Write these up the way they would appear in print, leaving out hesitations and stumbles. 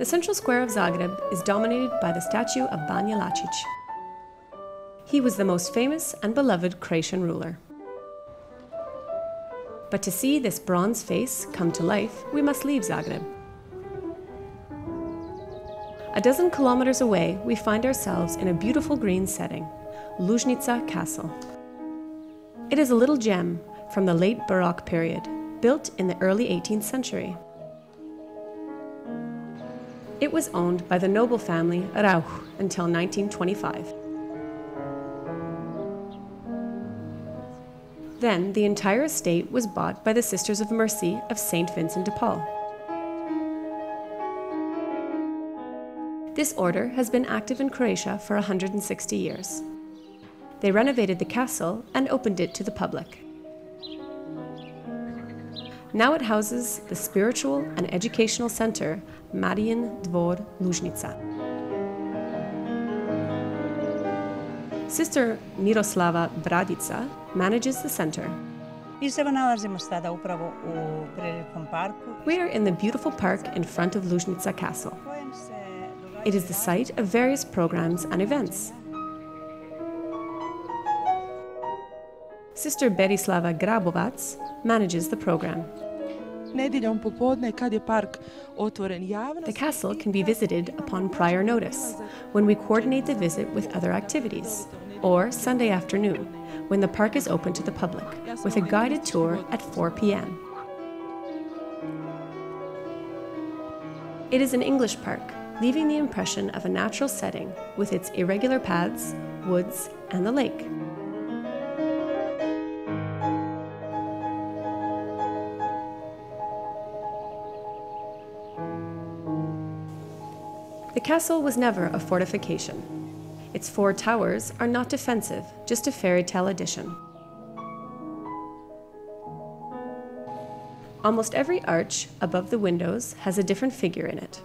The central square of Zagreb is dominated by the statue of Ban Jelačić. He was the most famous and beloved Croatian ruler. But to see this bronze face come to life, we must leave Zagreb. A dozen kilometers away, we find ourselves in a beautiful green setting, Lužnica Castle. It is a little gem from the late Baroque period, built in the early 18th century. It was owned by the noble family Rauch until 1925. Then the entire estate was bought by the Sisters of Mercy of St. Vincent de Paul. This order has been active in Croatia for 160 years. They renovated the castle and opened it to the public. Now it houses the spiritual and educational center Marijin Dvor Lužnica. Sister Miroslava Bradica manages the center. We are in the beautiful park in front of Lužnica Castle. It is the site of various programs and events. Sister Berislava Grabovac manages the program. The castle can be visited upon prior notice, when we coordinate the visit with other activities, or Sunday afternoon, when the park is open to the public, with a guided tour at 4 p.m. It is an English park, leaving the impression of a natural setting with its irregular paths, woods, and the lake. The castle was never a fortification. Its 4 towers are not defensive, just a fairy tale addition. Almost every arch above the windows has a different figure in it.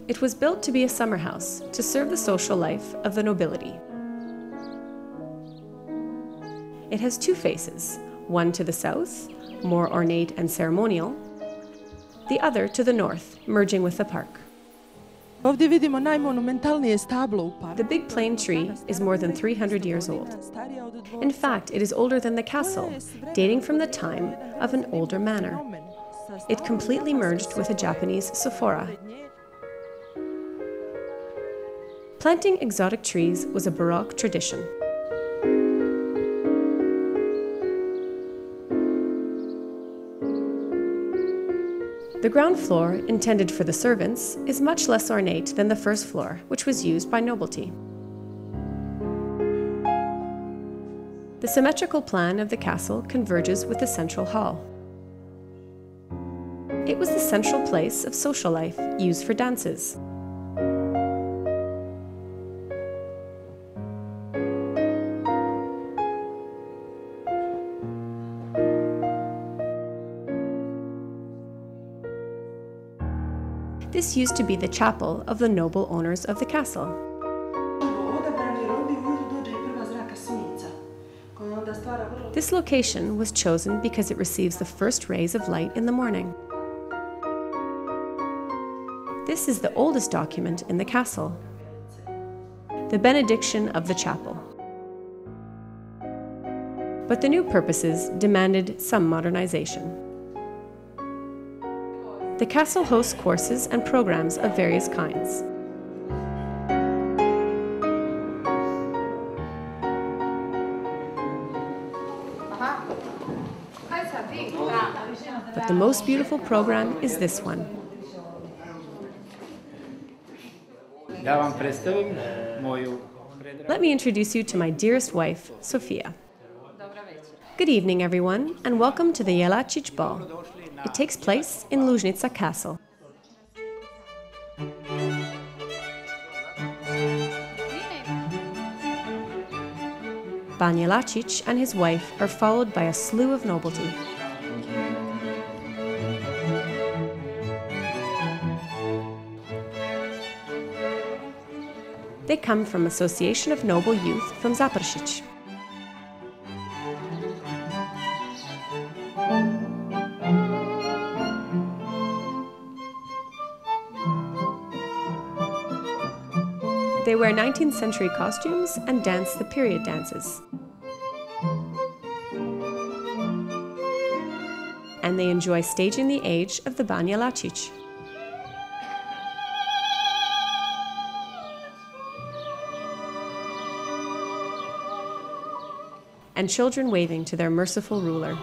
It was built to be a summer house to serve the social life of the nobility. It has 2 faces, one to the south, more ornate and ceremonial, the other to the north, merging with the park. The big plane tree is more than 300 years old. In fact, it is older than the castle, dating from the time of an older manor. It completely merged with a Japanese sophora. Planting exotic trees was a Baroque tradition. The ground floor, intended for the servants, is much less ornate than the first floor, which was used by nobility. The symmetrical plan of the castle converges with the central hall. It was the central place of social life, used for dances. This used to be the chapel of the noble owners of the castle. This location was chosen because it receives the first rays of light in the morning. This is the oldest document in the castle, the benediction of the chapel. But the new purposes demanded some modernization. The castle hosts courses and programs of various kinds. But the most beautiful program is this one. Let me introduce you to my dearest wife, Sofia. Good evening, everyone, and welcome to the Jelačić Ball. It takes place in Lužnica Castle. Ban Jelačić and his wife are followed by a slew of nobility. They come from Association of Noble Youth from Zagreb. They wear 19th century costumes and dance the period dances. And they enjoy staging the age of the Ban Jelačić. And children waving to their merciful ruler.